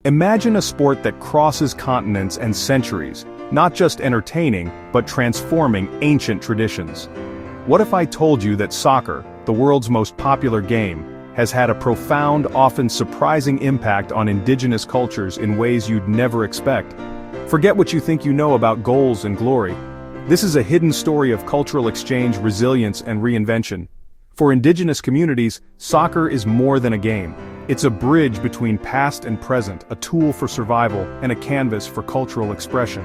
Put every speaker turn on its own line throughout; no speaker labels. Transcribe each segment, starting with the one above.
Imagine a sport that crosses continents and centuries, not just entertaining, but transforming ancient traditions. What if I told you that soccer, the world's most popular game, has had a profound, often surprising impact on indigenous cultures in ways you'd never expect? Forget what you think you know about goals and glory. This is a hidden story of cultural exchange, resilience, and reinvention. For indigenous communities, soccer is more than a game. It's a bridge between past and present, a tool for survival, and a canvas for cultural expression.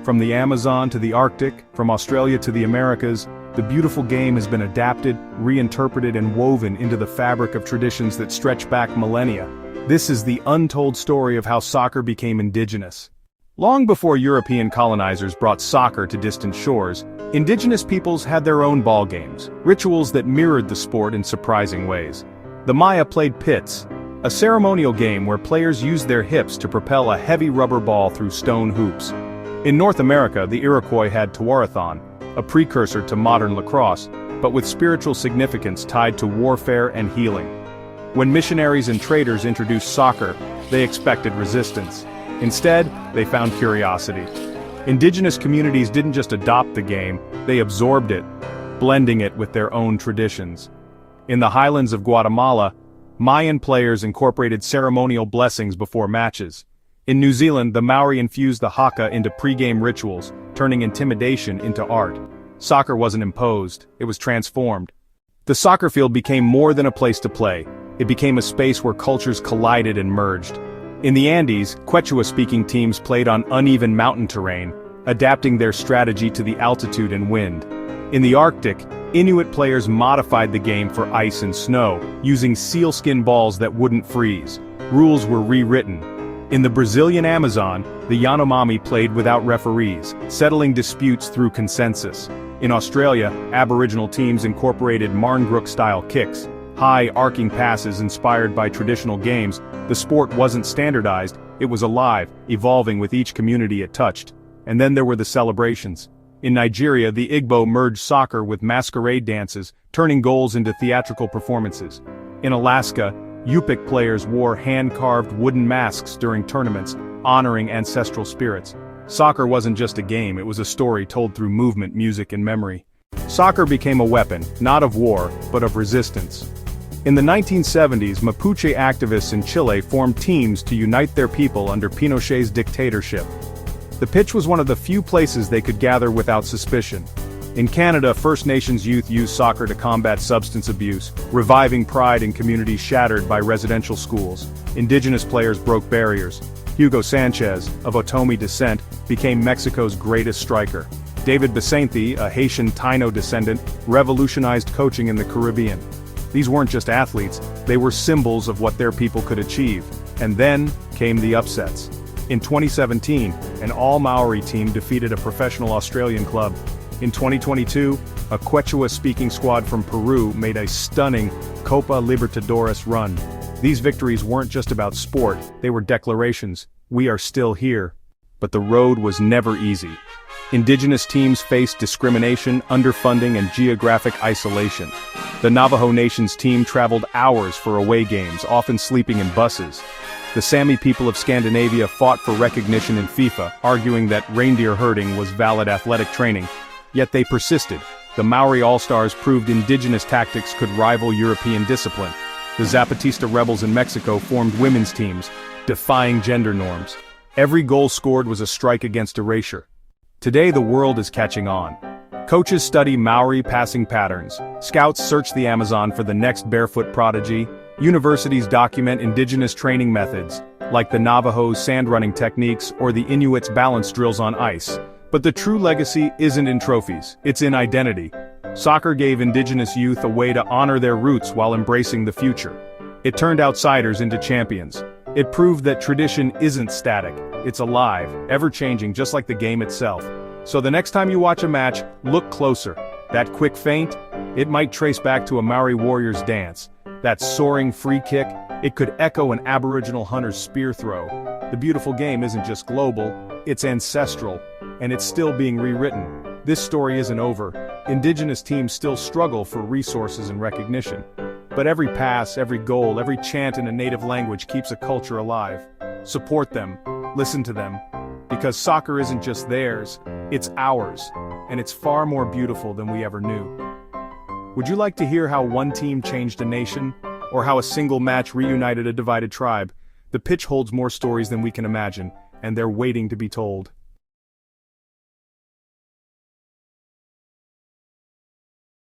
From the Amazon to the Arctic, from Australia to the Americas, the beautiful game has been adapted, reinterpreted, and woven into the fabric of traditions that stretch back millennia. This is the untold story of how soccer became indigenous. Long before European colonizers brought soccer to distant shores, indigenous peoples had their own ball games, rituals that mirrored the sport in surprising ways. The Maya played pits, a ceremonial game where players used their hips to propel a heavy rubber ball through stone hoops. In North America, the Iroquois had Tewaarathon, a precursor to modern lacrosse, but with spiritual significance tied to warfare and healing. When missionaries and traders introduced soccer, they expected resistance. Instead, they found curiosity. Indigenous communities didn't just adopt the game, they absorbed it, blending it with their own traditions. In the highlands of Guatemala, Mayan players incorporated ceremonial blessings before matches. In New Zealand, the Maori infused the haka into pre-game rituals, turning intimidation into art. Soccer wasn't imposed, it was transformed. The soccer field became more than a place to play. It became a space where cultures collided and merged. In the Andes, Quechua-speaking teams played on uneven mountain terrain, adapting their strategy to the altitude and wind. In the Arctic, Inuit players modified the game for ice and snow, using sealskin balls that wouldn't freeze. Rules were rewritten. In the Brazilian Amazon, the Yanomami played without referees, settling disputes through consensus. In Australia, Aboriginal teams incorporated Marngrook-style kicks, high arcing passes inspired by traditional games. The sport wasn't standardized, it was alive, evolving with each community it touched. And then there were the celebrations. In Nigeria, the Igbo merged soccer with masquerade dances, turning goals into theatrical performances. In Alaska, Yupik players wore hand-carved wooden masks during tournaments, honoring ancestral spirits. Soccer wasn't just a game, it was a story told through movement, music, and memory. Soccer became a weapon, not of war, but of resistance. In the 1970s, Mapuche activists in Chile formed teams to unite their people under Pinochet's dictatorship. The pitch was one of the few places they could gather without suspicion. In Canada, First Nations youth used soccer to combat substance abuse, reviving pride in communities shattered by residential schools. Indigenous players broke barriers. Hugo Sanchez, of Otomi descent, became Mexico's greatest striker. David Basanthe, a Haitian Taino descendant, revolutionized coaching in the Caribbean. These weren't just athletes, they were symbols of what their people could achieve. And then came the upsets. In 2017, an all-Maori team defeated a professional Australian club. In 2022, a Quechua-speaking squad from Peru made a stunning Copa Libertadores run. These victories weren't just about sport, they were declarations. We are still here. But the road was never easy. Indigenous teams faced discrimination, underfunding, and geographic isolation. The Navajo Nation's team traveled hours for away games, often sleeping in buses. The Sami people of Scandinavia fought for recognition in FIFA, arguing that reindeer herding was valid athletic training. Yet they persisted. The Maori All-Stars proved indigenous tactics could rival European discipline. The Zapatista rebels in Mexico formed women's teams, defying gender norms. Every goal scored was a strike against erasure. Today the world is catching on. Coaches study Maori passing patterns. Scouts search the Amazon for the next barefoot prodigy. Universities document indigenous training methods, like the Navajo's sand-running techniques or the Inuits' balance drills on ice. But the true legacy isn't in trophies, it's in identity. Soccer gave indigenous youth a way to honor their roots while embracing the future. It turned outsiders into champions. It proved that tradition isn't static, it's alive, ever-changing just like the game itself. So the next time you watch a match, look closer. That quick feint? It might trace back to a Maori warrior's dance. That soaring free kick, it could echo an Aboriginal hunter's spear throw. The beautiful game isn't just global, it's ancestral, and it's still being rewritten. This story isn't over. Indigenous teams still struggle for resources and recognition. But every pass, every goal, every chant in a native language keeps a culture alive. Support them, listen to them, because soccer isn't just theirs, it's ours, and it's far more beautiful than we ever knew. Would you like to hear how one team changed a nation, or how a single match reunited a divided tribe? The pitch holds more stories than we can imagine, and they're waiting to be told.